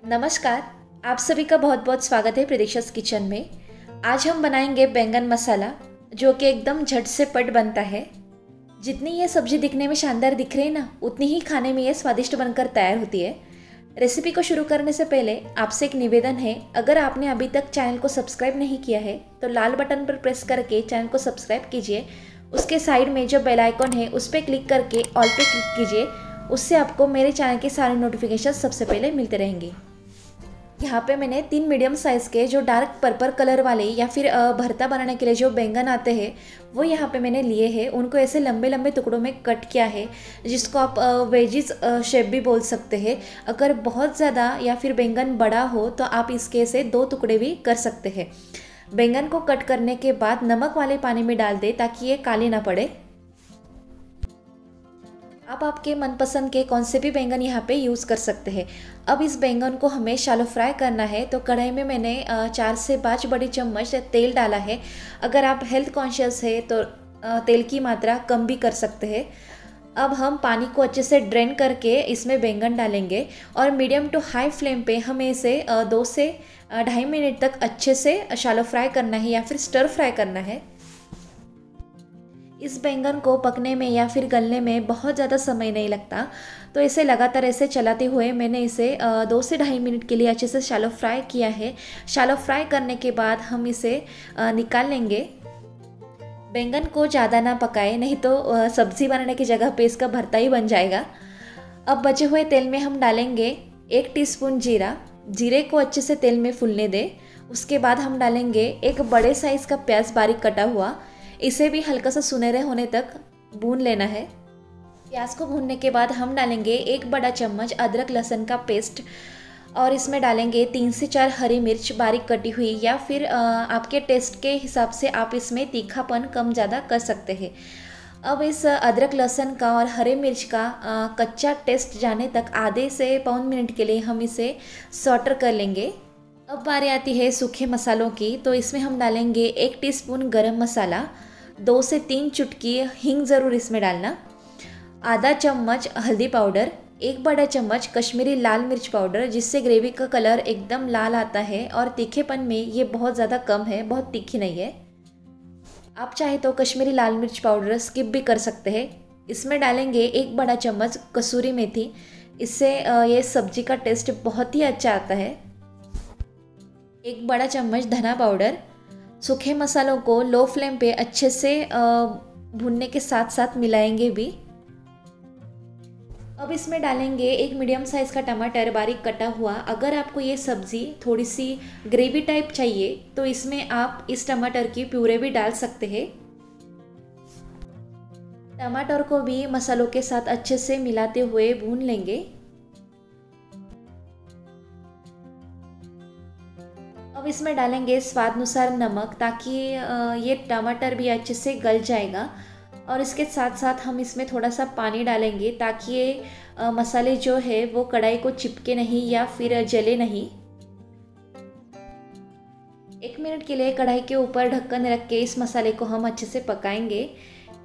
नमस्कार। आप सभी का बहुत बहुत स्वागत है प्रतीक्षा's किचन में। आज हम बनाएंगे बैंगन मसाला, जो कि एकदम झट से पट बनता है। जितनी ये सब्जी दिखने में शानदार दिख रही है ना, उतनी ही खाने में ये स्वादिष्ट बनकर तैयार होती है। रेसिपी को शुरू करने से पहले आपसे एक निवेदन है, अगर आपने अभी तक चैनल को सब्सक्राइब नहीं किया है तो लाल बटन पर प्रेस करके चैनल को सब्सक्राइब कीजिए। उसके साइड में जो बेल आइकन है उस पर क्लिक करके ऑल पे क्लिक कीजिए। उससे आपको मेरे चैनल के सारे नोटिफिकेशन सबसे पहले मिलते रहेंगे। यहाँ पे मैंने 3 मीडियम साइज़ के जो डार्क पर्पल कलर वाले या फिर भरता बनाने के लिए जो बैंगन आते हैं वो यहाँ पे मैंने लिए हैं। उनको ऐसे लंबे लंबे टुकड़ों में कट किया है, जिसको आप वेजिस शेप भी बोल सकते हैं। अगर बहुत ज़्यादा या फिर बैंगन बड़ा हो तो आप इसके से 2 टुकड़े भी कर सकते हैं। बैंगन को कट करने के बाद नमक वाले पानी में डाल दें ताकि ये काले ना पड़े। आप आपके मनपसंद के कौन से भी बैंगन यहाँ पे यूज़ कर सकते हैं। अब इस बैंगन को हमें शैलो फ्राई करना है, तो कढ़ाई में मैंने 4 से 5 बड़ी चम्मच तेल डाला है। अगर आप हेल्थ कॉन्शियस है तो तेल की मात्रा कम भी कर सकते हैं। अब हम पानी को अच्छे से ड्रेन करके इसमें बैंगन डालेंगे और मीडियम टू हाई फ्लेम पे हमें इसे 2 से 2.5 मिनट तक अच्छे से शैलो फ्राई करना है या फिर स्टर फ्राई करना है। इस बैंगन को पकने में या फिर गलने में बहुत ज़्यादा समय नहीं लगता, तो इसे लगातार ऐसे चलाते हुए मैंने इसे 2 से 2.5 मिनट के लिए अच्छे से शैलो फ्राई किया है। शैलो फ्राई करने के बाद हम इसे निकाल लेंगे। बैंगन को ज़्यादा ना पकाए, नहीं तो सब्ज़ी बनाने की जगह पे इसका भरता ही बन जाएगा। अब बचे हुए तेल में हम डालेंगे 1 टीस्पून जीरा। जीरे को अच्छे से तेल में फूलने दें। उसके बाद हम डालेंगे एक बड़े साइज़ का प्याज बारीक कटा हुआ। इसे भी हल्का सा सुनहरे होने तक भून लेना है। प्याज को भूनने के बाद हम डालेंगे 1 बड़ा चम्मच अदरक लहसुन का पेस्ट और इसमें डालेंगे 3 से 4 हरी मिर्च बारीक कटी हुई, या फिर आपके टेस्ट के हिसाब से आप इसमें तीखापन कम ज़्यादा कर सकते हैं। अब इस अदरक लहसुन का और हरे मिर्च का कच्चा टेस्ट जाने तक आधे से पौन मिनट के लिए हम इसे सॉटर कर लेंगे। अब बारी आती है सूखे मसालों की, तो इसमें हम डालेंगे 1 टीस्पून गरम मसाला, 2 से 3 चुटकी हींग ज़रूर इसमें डालना, आधा चम्मच हल्दी पाउडर, 1 बड़ा चम्मच कश्मीरी लाल मिर्च पाउडर, जिससे ग्रेवी का कलर एकदम लाल आता है और तीखेपन में ये बहुत ज़्यादा कम है, बहुत तीखी नहीं है। आप चाहे तो कश्मीरी लाल मिर्च पाउडर स्किप भी कर सकते हैं। इसमें डालेंगे 1 बड़ा चम्मच कसूरी मेथी, इससे ये सब्जी का टेस्ट बहुत ही अच्छा आता है। 1 बड़ा चम्मच धना पाउडर। सूखे मसालों को लो फ्लेम पे अच्छे से भूनने के साथ साथ मिलाएंगे भी। अब इसमें डालेंगे 1 मीडियम साइज़ का टमाटर बारीक कटा हुआ। अगर आपको ये सब्ज़ी थोड़ी सी ग्रेवी टाइप चाहिए तो इसमें आप इस टमाटर की प्यूरे भी डाल सकते हैं। टमाटर को भी मसालों के साथ अच्छे से मिलाते हुए भून लेंगे। अब इसमें डालेंगे स्वाद अनुसार नमक, ताकि ये टमाटर भी अच्छे से गल जाएगा। और इसके साथ साथ हम इसमें थोड़ा सा पानी डालेंगे ताकि ये मसाले जो है वो कढ़ाई को चिपके नहीं या फिर जले नहीं। 1 मिनट के लिए कढ़ाई के ऊपर ढक्कन रख के इस मसाले को हम अच्छे से पकाएंगे।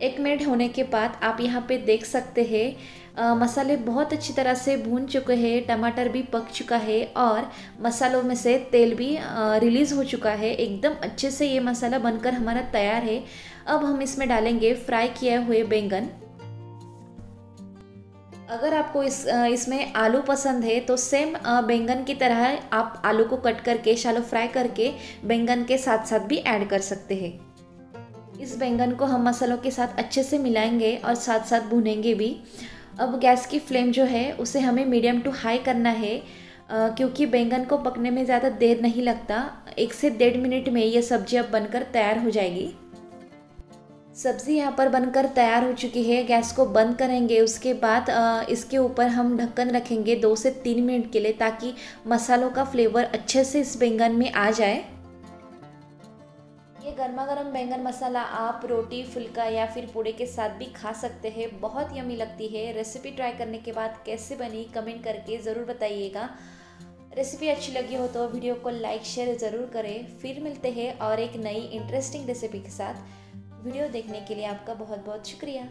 1 मिनट होने के बाद आप यहाँ पे देख सकते हैं मसाले बहुत अच्छी तरह से भून चुके हैं, टमाटर भी पक चुका है और मसालों में से तेल भी रिलीज़ हो चुका है। एकदम अच्छे से ये मसाला बनकर हमारा तैयार है। अब हम इसमें डालेंगे फ्राई किए हुए बैंगन। अगर आपको इसमें आलू पसंद है तो सेम बैंगन की तरह आप आलू को कट करके शैलो फ्राई करके बैंगन के साथ साथ भी ऐड कर सकते हैं। इस बैंगन को हम मसालों के साथ अच्छे से मिलाएंगे और साथ साथ भूनेंगे भी। अब गैस की फ्लेम जो है उसे हमें मीडियम टू हाई करना है, क्योंकि बैंगन को पकने में ज़्यादा देर नहीं लगता। 1 से 1.5 मिनट में ये सब्जी अब बनकर तैयार हो जाएगी। सब्ज़ी यहाँ पर बनकर तैयार हो चुकी है। गैस को बंद करेंगे। उसके बाद इसके ऊपर हम ढक्कन रखेंगे 2 से 3 मिनट के लिए, ताकि मसालों का फ्लेवर अच्छे से इस बैंगन में आ जाए। ये गर्मा गर्म बैंगन मसाला आप रोटी, फुल्का या फिर पूड़े के साथ भी खा सकते हैं। बहुत यमी लगती है। रेसिपी ट्राई करने के बाद कैसे बनी कमेंट करके ज़रूर बताइएगा। रेसिपी अच्छी लगी हो तो वीडियो को लाइक शेयर ज़रूर करें। फिर मिलते हैं और एक नई इंटरेस्टिंग रेसिपी के साथ। वीडियो देखने के लिए आपका बहुत बहुत शुक्रिया।